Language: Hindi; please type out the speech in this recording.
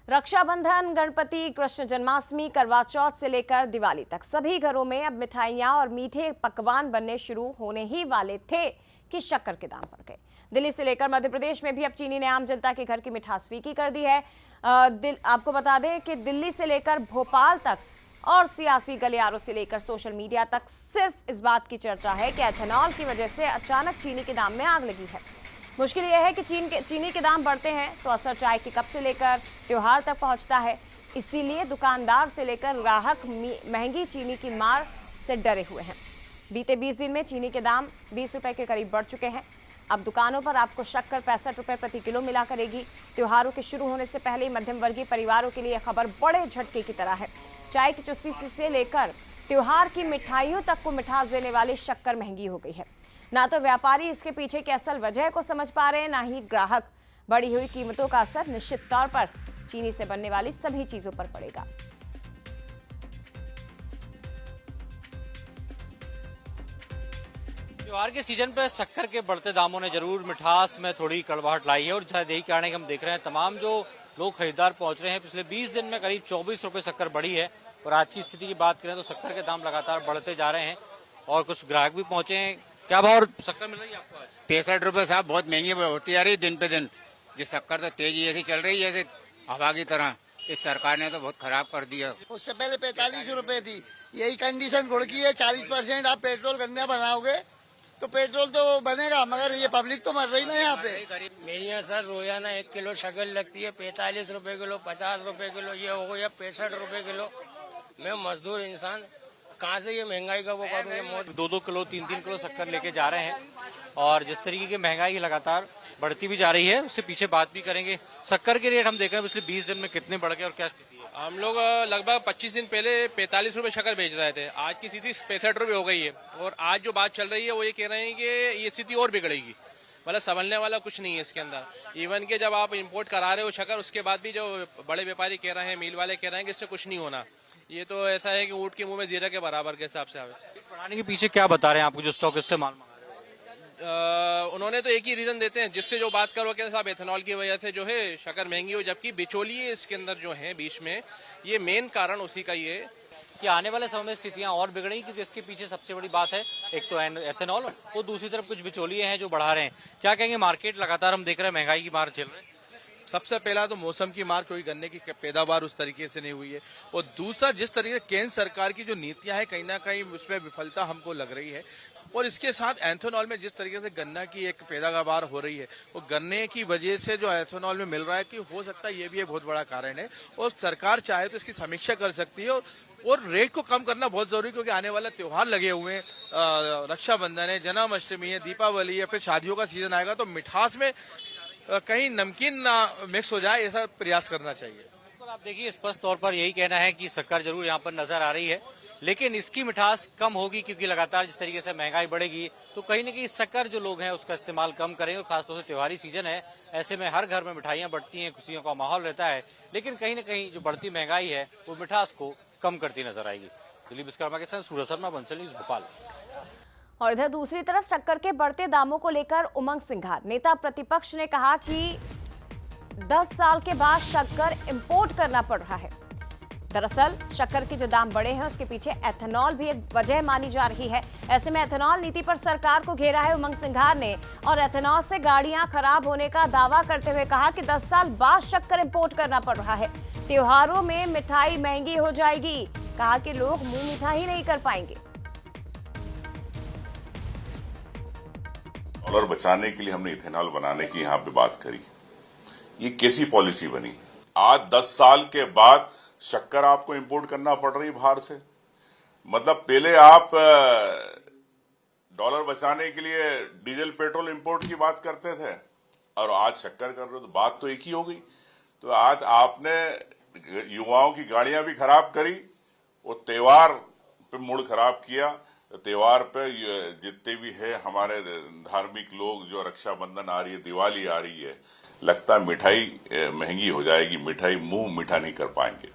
रक्षाबंधन, गणपति, कृष्ण जन्माष्टमी, करवा चौथ से लेकर दिवाली तक सभी घरों में अब मिठाइयां और मीठे पकवान बनने शुरू होने ही वाले थे कि शक्कर के दाम बढ़ गए। दिल्ली से लेकर मध्य प्रदेश में भी अब चीनी ने आम जनता के घर की मिठास फीकी कर दी है। आपको बता दें कि दिल्ली से लेकर भोपाल तक और सियासी गलियारों से लेकर सोशल मीडिया तक सिर्फ इस बात की चर्चा है कि एथेनॉल की वजह से अचानक चीनी के दाम में आग लगी है। मुश्किल यह है कि चीनी के दाम बढ़ते हैं तो असर चाय के कप से लेकर त्योहार तक पहुंचता है। इसीलिए दुकानदार से लेकर ग्राहक महंगी चीनी की मार से डरे हुए हैं। बीते 20 दिन में चीनी के दाम 20 रुपए के करीब बढ़ चुके हैं। अब दुकानों पर आपको शक्कर 65 रुपए प्रति किलो मिला करेगी। त्योहारों के शुरू होने से पहले मध्यम वर्गीय परिवारों के लिए खबर बड़े झटके की तरह है। चाय की चुस्की से लेकर त्योहार की मिठाइयों तक को मिठास देने वाली शक्कर महंगी हो गई है। ना तो व्यापारी इसके पीछे की असल वजह को समझ पा रहे हैं, ना ही ग्राहक। बढ़ी हुई कीमतों का असर निश्चित तौर पर चीनी से बनने वाली सभी चीजों पर पड़ेगा। त्योहार के सीजन पर शक्कर के बढ़ते दामों ने जरूर मिठास में थोड़ी कड़वाहट लाई है और शायद यही कारण है कि हम देख रहे हैं तमाम जो लोग खरीदार पहुंच रहे हैं। पिछले 20 दिन में करीब 24 रुपए शक्कर बढ़ी है और आज की स्थिति की बात करें तो शक्कर के दाम लगातार बढ़ते जा रहे हैं और कुछ ग्राहक भी पहुंचे हैं। क्या भाव शक्कर मिल रही है आपको आज? 65 रुपए साहब, बहुत महंगी होती जा रही है दिन पे दिन। जिस शक्कर तो तेजी ऐसी चल रही है जैसे हवा की तरह। इस सरकार ने तो बहुत खराब कर दिया। उससे पहले 45 रुपए थी। यही कंडीशन गुड़ की है। 40% आप पेट्रोल गन्ना बनाओगे तो पेट्रोल तो बनेगा, मगर ये पब्लिक तो मर रही ना यहाँ पे। मेरे यहाँ सर रोजाना 1 किलो शक्कर लगती है 45 रुपए किलो, 50 रुपए किलो, ये हो गया 65 रुपए किलो। मैं मजदूर इंसान, कहाँ से ये महंगाई का वो करूँगा। 2-2 किलो 3-3 किलो शक्कर लेके जा रहे हैं और जिस तरीके की महंगाई लगातार बढ़ती भी जा रही है उससे पीछे बात भी करेंगे। शक्कर के रेट हम देख रहे हैं पिछले 20 दिन में कितने बढ़ गए और क्या स्थिति है? हम लोग लगभग 25 दिन पहले 45 रुपए शक्कर बेच रहे थे। आज की स्थिति 65 रुपए हो गई है और आज जो बात चल रही है वो ये कह रहे हैं कि ये स्थिति और बिगड़ेगी। मतलब संभलने वाला कुछ नहीं है इसके अंदर। इवन के जब आप इंपोर्ट करा रहे हो शक्कर, उसके बाद भी जो बड़े व्यापारी कह रहे हैं, मिल वाले कह रहे हैं कि इससे कुछ नहीं होना। ये तो ऐसा है कि ऊँट के मुंह में जीरा के बराबर के हिसाब से आवे। बढ़ाने के पीछे क्या बता रहे हैं आपको जो स्टॉक इससे माल मंगा रहे हैं? उन्होंने तो एक ही रीजन देते हैं जिससे जो बात करो कि साहब एथेनॉल की वजह से जो है शक्कर महंगी हो, जबकि बिचौलिए इसके अंदर जो है बीच में, ये मेन कारण उसी का ही है कि आने वाले समय में स्थितियां और बिगड़ेंगी क्योंकि इसके पीछे सबसे बड़ी बात है एक तो एथेनॉल और दूसरी तरफ कुछ बिचौलिए हैं जो बढ़ा रहे हैं। क्या कहेंगे, मार्केट लगातार हम देख रहे हैं महंगाई की मार झेल रहे हैं। सबसे पहला तो मौसम की मार, कोई गन्ने की पैदावार उस तरीके से नहीं हुई है और दूसरा जिस तरीके से केंद्र सरकार की जो नीतियां हैं कहीं ना कहीं उसमें विफलता हमको लग रही है। और इसके साथ एथेनॉल में जिस तरीके से गन्ना की एक पैदावार हो रही है वो गन्ने की वजह से जो एथेनॉल में मिल रहा है कि हो सकता है ये भी एक बहुत बड़ा कारण है और सरकार चाहे तो इसकी समीक्षा कर सकती है और रेट को कम करना बहुत जरूरी है क्योंकि आने वाला त्योहार लगे हुए हैं। रक्षाबंधन है, जन्माष्टमी है, दीपावली है, फिर शादियों का सीजन आएगा तो मिठास में कहीं नमकीन ना मिक्स हो जाए, ऐसा प्रयास करना चाहिए। तो आप देखिए स्पष्ट तौर पर यही कहना है कि शक्कर जरूर यहाँ पर नजर आ रही है लेकिन इसकी मिठास कम होगी क्योंकि लगातार जिस तरीके से महंगाई बढ़ेगी तो कहीं न कहीं शक्कर जो लोग हैं उसका इस्तेमाल कम करेंगे और खासतौर से त्योहारी सीजन है, ऐसे में हर घर में मिठाइयां बढ़ती हैं, खुशियों का माहौल रहता है, लेकिन कहीं न कहीं जो बढ़ती महंगाई है वो मिठास को कम करती नजर आएगी। दिलीप विश्वकर्मा के साथ सूरज शर्मा, बंसल न्यूज, भोपाल। और इधर दूसरी तरफ शक्कर के बढ़ते दामों को लेकर उमंग सिंघार, नेता प्रतिपक्ष, ने कहा कि 10 साल के बाद शक्कर इंपोर्ट करना पड़ रहा है। दरअसल शक्कर के जो दाम बढ़े हैं उसके पीछे एथेनॉल भी एक वजह मानी जा रही है। ऐसे में एथेनॉल नीति पर सरकार को घेरा है उमंग सिंघार ने और एथेनॉल से गाड़ियां खराब होने का दावा करते हुए कहा कि 10 साल बाद शक्कर इंपोर्ट करना पड़ रहा है। त्योहारों में मिठाई महंगी हो जाएगी, कहा कि लोग मुंह मीठा ही नहीं कर पाएंगे। डॉलर बचाने के लिए हमने इथेनॉल बनाने की यहाँ पे बात करी। ये कैसी पॉलिसी बनी? आज 10 साल के बाद शक्कर आपको इंपोर्ट करना पड़ रही बाहर से। मतलब पहले आप डॉलर बचाने के लिए डीजल पेट्रोल इंपोर्ट की बात करते थे और आज शक्कर कर रहे हो, तो बात तो एक ही हो गई। तो आज आपने युवाओं की गाड़ियां भी खराब करी और त्योहार पे मूड खराब किया। त्योहार पे जितने भी है हमारे धार्मिक लोग, जो रक्षाबंधन आ रही है, दिवाली आ रही है, लगता है मिठाई महंगी हो जाएगी, मिठाई मुंह मीठा नहीं कर पाएंगे।